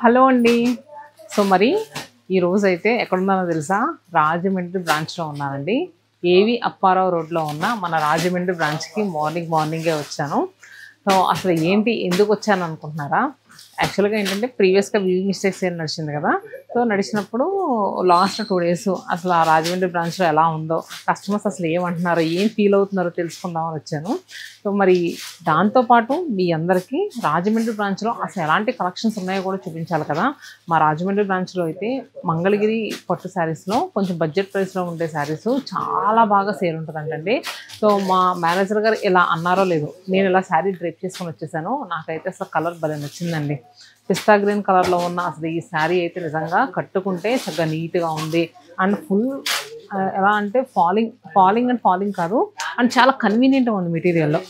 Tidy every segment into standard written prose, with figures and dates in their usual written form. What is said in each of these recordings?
Hello అండి. So మరి ఈ రోజు అయితే ఎక్కడున్నానో తెలుసా? రాజమండ్రి బ్రాంచ్‌లో ఉన్నానండి. ఏవి అప్పారావు రోడ్‌లో ఉన్న మన రాజమండ్రి బ్రాంచ్‌కి మార్నింగే వచ్చాను. సో అసలు ఏంటి ఎందుకు వచ్చాను అనుకుంటున్నారా? యాక్చువల్‌గా ఏంటంటే ప్రీవియస్‌గా వ్యూయింగ్ మిస్టేక్స్ సేల్ నడిచింది కదా! సో నడిచినప్పుడు లాస్ట్ 2 డేస్ అసలు ఆ రాజమండ్రి బ్రాంచ్‌లో ఎలా ఉందో, కస్టమర్స్ అసలు ఏమంటున్నారో, ఏం ఫీల్ అవుతున్నారో తెలుసుకుందామని వచ్చాను. సో మరి దాంతో పాటు మీ అందరికీ రాజమండ్రి బ్రాంచ్‌లో అసలు ఎలాంటి కలెక్షన్స్ ఉన్నాయో కూడా చూపించాలి కదా! మా రాజమండ్రి బ్రాంచ్‌లో అయితే మంగళగిరి పట్టు శారీస్‌లో కొంచెం బడ్జెట్ ప్రైస్‌లో ఉండే శారీస్ చాలా బాగా సేల్ ఉంటదంటండి. సో మా మేనేజర్ గారు ఇలా అన్నారో లేదో, నేను ఇలా శారీ డ్రేప్ చేసుకొని వచ్చేసాను. నాకైతే అసలు కలర్ భలే నచ్చిందండి. పిస్తా గ్రీన్ కలర్‌లో ఉన్న అసలు ఈ శారీ అయితే నిజంగా కట్టుకుంటే చక్కగా నీట్‌గా ఉంది. అండ్ ఫుల్ ఎలా అంటే ఫాలింగ్ కాదు. అండ్ చాలా కన్వీనియంట్‌గా ఉంది మెటీరియల్‌లో.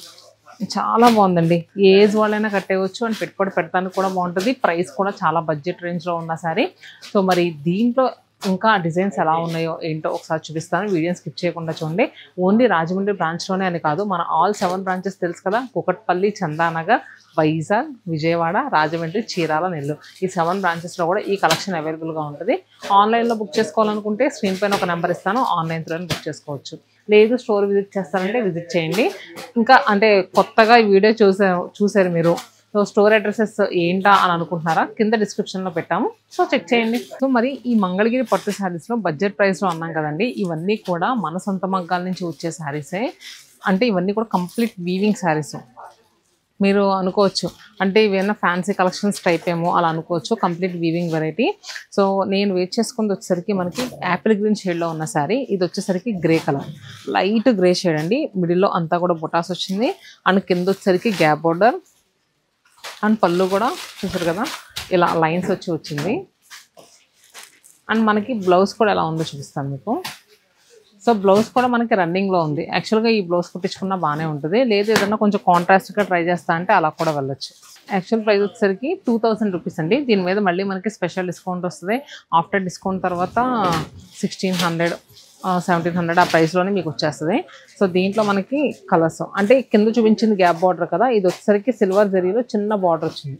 చాలా బాగుందండి. ఏ ఏజ్ వాళ్ళైనా కట్టేయవచ్చు. అండ్ పెట్టుబడి పెట్టడానికి కూడా బాగుంటుంది. ప్రైస్ కూడా చాలా బడ్జెట్ రేంజ్‌లో ఉన్న శారీ. సో మరి దీంట్లో ఇంకా డిజైన్స్ ఎలా ఉన్నాయో ఏంటో ఒకసారి చూపిస్తాను. వీడియోని స్కిప్ చేయకుండా చూడండి. ఓన్లీ రాజమండ్రి బ్రాంచ్‌లోనే అని కాదు, మన ఆల్ 7 బ్రాంచెస్ తెలుసు కదా! కూకట్పల్లి, చందానగర్, వైజాగ్, విజయవాడ, రాజమండ్రి, చీరాల, నెల్లూరు ఈ 7 బ్రాంచెస్‌లో కూడా ఈ కలెక్షన్ అవైలబుల్‌గా ఉంటుంది. ఆన్లైన్‌లో బుక్ చేసుకోవాలనుకుంటే స్క్రీన్ పైన ఒక నెంబర్ ఇస్తాను. ఆన్లైన్ త్రూనే బుక్ చేసుకోవచ్చు. లేదు స్టోర్ విజిట్ చేస్తారంటే విజిట్ చేయండి. ఇంకా అంటే కొత్తగా ఈ వీడియో చూసారు మీరు. సో స్టోర్ అడ్రసెస్ ఏంటా అని అనుకుంటున్నారా? కింద డిస్క్రిప్షన్‌లో పెట్టాము. సో చెక్ చేయండి. సో మరి ఈ మంగళగిరి పట్టు శారీస్‌లో బడ్జెట్ ప్రైస్‌లో అన్నాం కదండి. ఇవన్నీ కూడా మన సొంత మగ్గాల నుంచి వచ్చే శారీసే. అంటే ఇవన్నీ కూడా కంప్లీట్ వీవింగ్ శారీస్. మీరు అనుకోవచ్చు అంటే ఇవేమన్నా ఫ్యాన్సీ కలెక్షన్స్ టైప్ ఏమో అలా అనుకోవచ్చు. Complete weaving variety. సో నేను వెయిట్ చేసుకుంది వచ్చేసరికి మనకి యాపిల్ గ్రీన్ షేడ్లో ఉన్న శారీ. ఇది వచ్చేసరికి grey colour, light grey shade అండి. మిడిల్లో అంతా కూడా బుటాస్ వచ్చింది. అండ్ కింద వచ్చేసరికి గ్యాప్ బోర్డర్ అండ్ పళ్ళు కూడా చూసారు కదా ఇలా లైన్స్ వచ్చింది. అండ్ మనకి బ్లౌజ్ కూడా ఎలా ఉందో చూపిస్తాను మీకు. సో బ్లౌజ్ కూడా మనకి రన్నింగ్లో ఉంది. యాక్చువల్గా ఈ బ్లౌజ్ కుట్టించుకున్నా బాగానే ఉంటుంది. లేదు ఏదన్నా కొంచెం కాంట్రాస్ట్గా ట్రై చేస్తా అంటే అలా కూడా వెళ్ళొచ్చు. యాక్చువల్ ప్రైస్ వచ్చేసరికి 2000 రూపీస్ అండి. దీని మీద మళ్ళీ మనకి స్పెషల్ డిస్కౌంట్ వస్తుంది. ఆఫ్టర్ డిస్కౌంట్ తర్వాత 1600 1700 ఆ ప్రైస్లోనే మీకు వచ్చేస్తుంది. సో దీంట్లో మనకి కలర్స్ అంటే కింద చూపించింది గ్యాప్ బార్డర్ కదా, ఇది వచ్చేసరికి సిల్వర్ జరీలో చిన్న బార్డర్ వచ్చింది.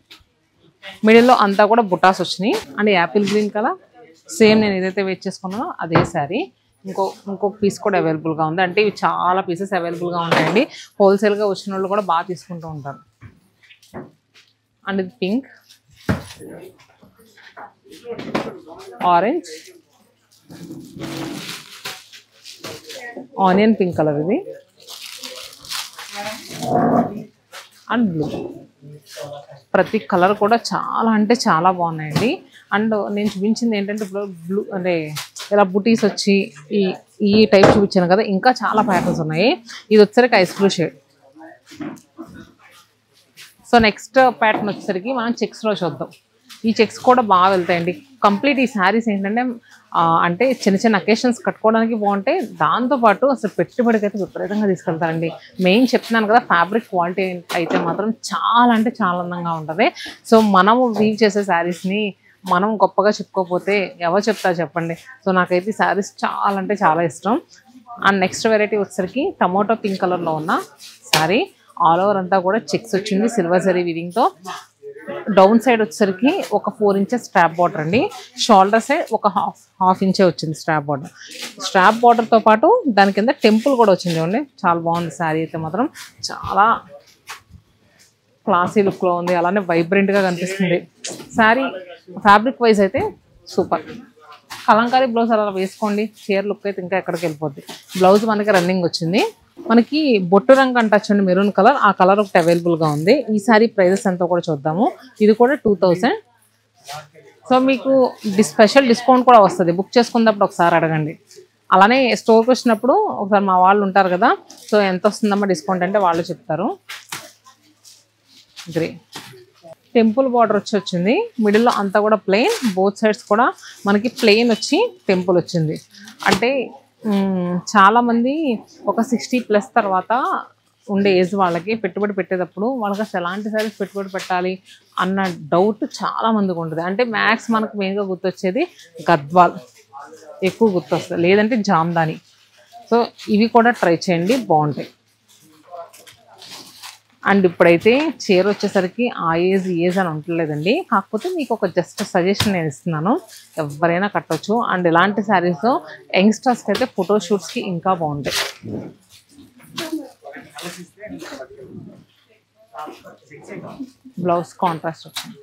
మిడిల్లో అంతా కూడా బుటాస్ వచ్చినాయి. And Apple green colour same నేను ఏదైతే వెయిట్ చేసుకున్నానో అదే శారీ. ఇంకో పీస్ కూడా అవైలబుల్గా ఉంది. అంటే ఇవి చాలా పీసెస్ అవైలబుల్గా ఉంటాయండి. హోల్సేల్గా వచ్చిన వాళ్ళు కూడా బాగా తీసుకుంటూ ఉంటారు. అండ్ ఇది pink, orange, onion pink colour ఇది, అండ్ బ్లూ. ప్రతి కలర్ కూడా చాలా అంటే చాలా బాగున్నాయండి. అండ్ నేను చూపించింది ఏంటంటే బ్లూ అంటే ఇలా బుటీస్ వచ్చి ఈ టైప్ చూపించాను కదా, ఇంకా చాలా ప్యాటర్న్స్ ఉన్నాయి. ఇది వచ్చేసరికి ice blue shade. So next pattern వచ్చేసరికి మనం చెక్స్లో చూద్దాం. ఈ చెక్స్ కూడా బాగా వెళ్తాయండి. కంప్లీట్ ఈ శారీస్ ఏంటంటే అంటే చిన్న చిన్న అకేషన్స్ కట్టుకోవడానికి బాగుంటాయి. దాంతోపాటు అసలు పెట్టుబడికి అయితే విపరీతంగా తీసుకెళ్తారండి. మెయిన్ చెప్తున్నాను కదా, ఫ్యాబ్రిక్ క్వాలిటీ అయితే మాత్రం చాలా అంటే చాలా అందంగా ఉంటుంది. సో మనము వీవ్ చేసే శారీస్ని మనం గొప్పగా చెప్పుకోకపోతే ఎవరు చెప్తారు చెప్పండి. సో నాకైతే ఈ శారీస్ చాలా అంటే చాలా ఇష్టం. అండ్ నెక్స్ట్ వెరైటీ వచ్చేసరికి టమోటో పింక్ కలర్లో ఉన్న శారీ. ఆల్ ఓవర్ అంతా కూడా చెక్స్ వచ్చింది సిల్వర్ జరీ వీవింగ్తో. డౌన్ సైడ్ వచ్చేసరికి ఒక 4 ఇంచెస్ స్ట్రాప్ బార్డర్ అండి. షోల్డర్ సైడ్ ఒక హాఫ్ ఇంచే వచ్చింది స్ట్రాప్ బార్డర్. స్ట్రాప్ బార్డర్తో పాటు దాని కింద టెంపుల్ కూడా వచ్చింది చూడండి. చాలా బాగుంది శారీ అయితే మాత్రం. చాలా క్లాసీ లుక్లో ఉంది, అలానే వైబ్రెంట్గా కనిపిస్తుంది శారీ. ఫ్యాబ్రిక్ వైజ్ అయితే సూపర్. కలంకారీ బ్లౌజ్ అలా వేసుకోండి, చీర లుక్ అయితే ఇంకా ఎక్కడికి వెళ్ళిపోద్ది. బ్లౌజ్ మనకి రన్నింగ్ వచ్చింది. మనకి బొట్టు రంగు అంటచ్చండి, మెరూన్ కలర్. ఆ కలర్ ఒకటి అవైలబుల్గా ఉంది. ఈ సారీ ప్రైజెస్ ఎంతో కూడా చూద్దాము. ఇది కూడా 2000. సో మీకు స్పెషల్ డిస్కౌంట్ కూడా వస్తుంది. బుక్ చేసుకున్నప్పుడు ఒకసారి అడగండి. అలానే స్టోర్కి వచ్చినప్పుడు ఒకసారి మా వాళ్ళు ఉంటారు కదా, సో ఎంత వస్తుందమ్మా డిస్కౌంట్ అంటే వాళ్ళు చెప్తారు. గ్రే టెంపుల్ బార్డర్ వచ్చింది. మిడిల్లో అంతా కూడా ప్లెయిన్, బోత్ సైడ్స్ కూడా మనకి ప్లెయిన్ వచ్చి టెంపుల్ వచ్చింది. అంటే చాలామంది ఒక 60+ తర్వాత ఉండే ఏజ్ వాళ్ళకి పెట్టుబడి పెట్టేటప్పుడు వాళ్ళకి అసలు ఎలాంటి శారీస్ పెట్టుబడి పెట్టాలి అన్న డౌట్ చాలా మందికి ఉంటుంది. అంటే మ్యాక్స్ మనకు మెయిన్గా గుర్తొచ్చేది గద్వాల్ ఎక్కువ గుర్తొస్తుంది, లేదంటే జామ్దాని. సో ఇవి కూడా ట్రై చేయండి, బాగుంటాయి. అండ్ ఇప్పుడైతే చీర వచ్చేసరికి ఆ ఏజ్ అని ఉండలేదండి. కాకపోతే మీకు ఒక జస్ట్ సజెషన్ నేను ఇస్తున్నాను, ఎవరైనా కట్టొచ్చు. అండ్ ఇలాంటి శారీస్ యంగ్స్టర్స్కి అయితే ఫోటోషూట్స్కి ఇంకా బాగుంటాయి. బ్లౌజ్ కాంట్రాస్ట్ వచ్చింది.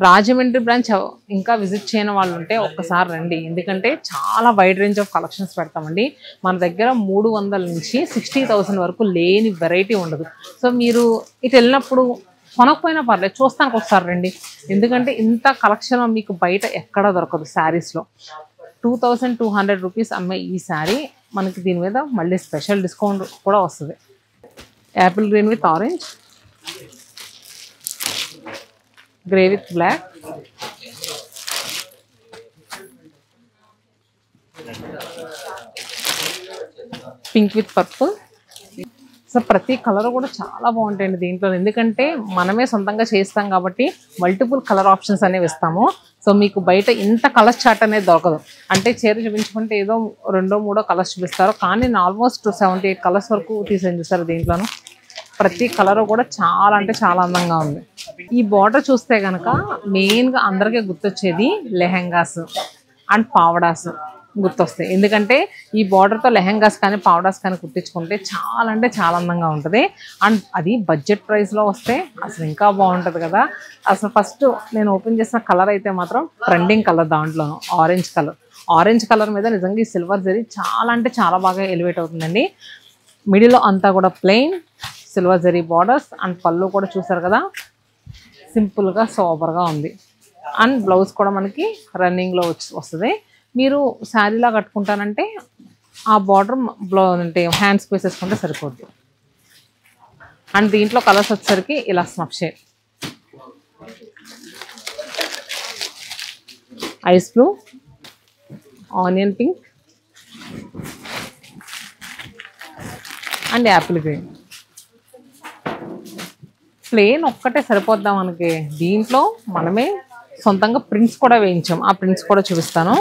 రాజమండ్రి బ్రాంచ్ ఇంకా విజిట్ చేయని వాళ్ళు ఉంటే ఒక్కసారి రండి, ఎందుకంటే చాలా వైడ్ రేంజ్ ఆఫ్ కలెక్షన్స్ పెడతామండి. మన దగ్గర 300 నుంచి 60,000 వరకు లేని వెరైటీ ఉండదు. సో మీరు ఇటు వెళ్ళినప్పుడు కొనకపోయినా పర్లేదు, చూస్తానికి ఒకసారి రండి, ఎందుకంటే ఇంత కలెక్షన్ మీకు బయట ఎక్కడ దొరకదు. శారీస్లో 2200 రూపీస్ అమ్మే ఈ శారీ మనకి దీని మీద మళ్ళీ స్పెషల్ డిస్కౌంట్ కూడా వస్తుంది. Apple green with orange, grey with black, pink with purple. So ప్రతి కలర్ కూడా చాలా బాగుంటాయండి దీంట్లో, ఎందుకంటే మనమే సొంతంగా చేస్తాం కాబట్టి మల్టిపుల్ కలర్ ఆప్షన్స్ అనేవి ఇస్తాము. సో మీకు బయట ఇంత కలర్స్ చార్ట్ అనేది దొరకదు. అంటే చీర చూపించుకుంటే ఏదో 2-3 కలర్స్ చూపిస్తారు, కానీ నేను ఆల్మోస్ట్ 78 కలర్స్ వరకు తీసేది చూస్తారు దీంట్లోనూ. ప్రతి కలర్ కూడా చాలా అంటే చాలా అందంగా ఉంది. ఈ బార్డర్ చూస్తే కనుక మెయిన్గా అందరికీ గుర్తొచ్చేది లెహెంగాస్ అండ్ పావడాస్ గుర్తొస్తాయి, ఎందుకంటే ఈ బార్డర్తో లెహెంగాస్ కానీ పావడాస్ కానీ కుట్టించుకుంటే చాలా అంటే చాలా అందంగా ఉంటుంది. అండ్ అది బడ్జెట్ ప్రైస్లో వస్తే అసలు ఇంకా బాగుంటుంది కదా. అసలు ఫస్ట్ నేను ఓపెన్ చేసిన కలర్ అయితే మాత్రం ట్రెండింగ్ కలర్, దాంట్లోనూ ఆరెంజ్ కలర్ మీద నిజంగా ఈ సిల్వర్ జరీ చాలా అంటే చాలా బాగా ఎలివేట్ అవుతుందండి. మిడిల్లో అంతా కూడా plain silver zari borders, and పళ్ళు కూడా చూసారు కదా సింపుల్గా సూపర్గా ఉంది. అండ్ బ్లౌజ్ కూడా మనకి రన్నింగ్లో వస్తుంది. మీరు శారీలా కట్టుకుంటానంటే ఆ బార్డర్ అంటే హ్యాండ్స్కి వేసేసుకుంటే సరిపోద్ది. అండ్ దీంట్లో కలర్స్ వచ్చేసరికి ఇలా snuff shade, ice blue, onion pink and Apple green. Plain ఒక్కటే సరిపోద్దాం మనకి. దీంట్లో మనమే సొంతంగా ప్రింట్స్ కూడా వేయించాం, ఆ ప్రింట్స్ కూడా చూపిస్తాను.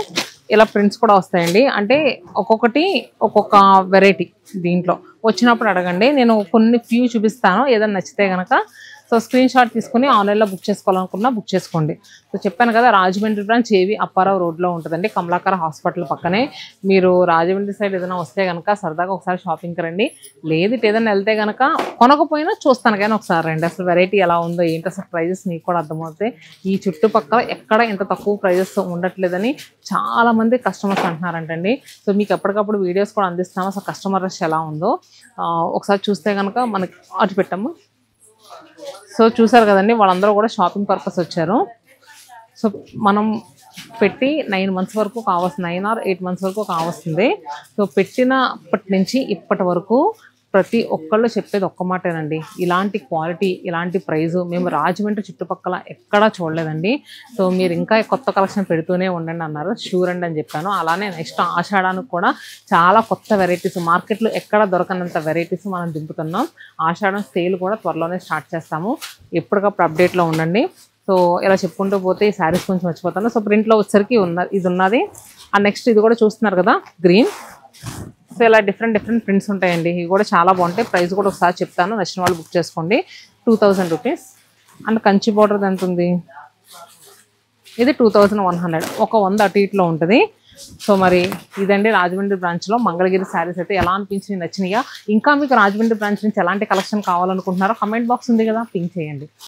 ఇలా ప్రింట్స్ కూడా వస్తాయండి, అంటే ఒక్కొక్కటి ఒక్కొక్క వెరైటీ. దీంట్లో వచ్చినప్పుడు అడగండి, నేను కొన్ని ఫ్యూ చూపిస్తాను, ఏదైనా నచ్చితే కనుక సో స్క్రీన్ షాట్ తీసుకుని ఆన్లైన్లో బుక్ చేసుకోవాలనుకున్నా బుక్ చేసుకోండి. సో చెప్పాను కదా రాజమండ్రి బ్రాంచ్ ఏవి అప్పారావు రోడ్లో ఉంటుందండి, కమలాకర్ హాస్పిటల్ పక్కనే. మీరు రాజమండ్రి సైడ్ ఏదైనా వస్తే కనుక సరదాగా ఒకసారి షాపింగ్కి రండి, లేదు ఏదైనా వెళ్తే కనుక కొనకపోయినా చూస్తాను కానీ ఒకసారి రండి, అసలు వెరైటీ ఎలా ఉందో ఏంటి, అసలు ప్రైజెస్ మీకు కూడా అర్థమవుతాయి. ఈ చుట్టుపక్కల ఎక్కడ ఇంత తక్కువ ప్రైజెస్ ఉండట్లేదని చాలామంది కస్టమర్స్ అంటున్నారంటండి. సో మీకు ఎప్పటికప్పుడు వీడియోస్ కూడా అందిస్తాము, అసలు కస్టమర్ రష్ ఎలా ఉందో ఒకసారి చూస్తే కనుక మనకి అటు పెట్టాము. సో చూసారు కదండి, వాళ్ళందరూ కూడా షాపింగ్ పర్పస్ వచ్చారు. సో మనం పెట్టి 9 months వరకు కావస్తుంది, 9 or 8 months వరకు కావస్తుంది. సో పెట్టినప్పటి నుంచి ఇప్పటి వరకు ప్రతి ఒక్కళ్ళు చెప్పేది ఒక్క మాటేనండి, ఇలాంటి క్వాలిటీ ఇలాంటి ప్రైజు మేము రాజమండ్రి చుట్టుపక్కల ఎక్కడా చూడలేదండి. సో మీరు ఇంకా కొత్త కలెక్షన్ పెడుతూనే ఉండండి అన్నారు, షూర్ అండి అని చెప్పాను. అలానే నెక్స్ట్ ఆషాఢానికి కూడా చాలా కొత్త వెరైటీస్, మార్కెట్లో ఎక్కడ దొరకనంత వెరైటీస్ మనం దింపుతున్నాం. ఆషాఢం సేల్ కూడా త్వరలోనే స్టార్ట్ చేస్తాము, ఎప్పటికప్పుడు అప్డేట్లో ఉండండి. సో ఇలా చెప్పుకుంటూ పోతే ఈ శారీస్ కొంచెం మర్చిపోతాను. సో ప్రింట్లో వచ్చేసరికి ఇది ఉన్నది. అండ్ నెక్స్ట్ ఇది కూడా చూస్తున్నారు కదా గ్రీన్. సో ఇలా డిఫరెంట్ ప్రింట్స్ ఉంటాయండి, ఇవి కూడా చాలా బాగుంటాయి. ప్రైస్ కూడా ఒకసారి చెప్తాను, నచ్చిన వాళ్ళు బుక్ చేసుకోండి. 2000 రూపీస్. అండ్ కంచి బార్డర్ ఎంత ఉంది, ఇది 2100, ఒక 100 అటు ఇట్లో ఉంటుంది. సో మరి ఇదండి రాజమండ్రి బ్రాంచ్లో మంగళగిరి శారీస్. అయితే ఎలా అనిపించినాయి, నచ్చినాయా? ఇంకా మీకు రాజమండ్రి బ్రాంచ్ నుంచి ఎలాంటి కలెక్షన్ కావాలనుకుంటున్నారో కమెంట్ బాక్స్ ఉంది కదా, పింక్ చేయండి.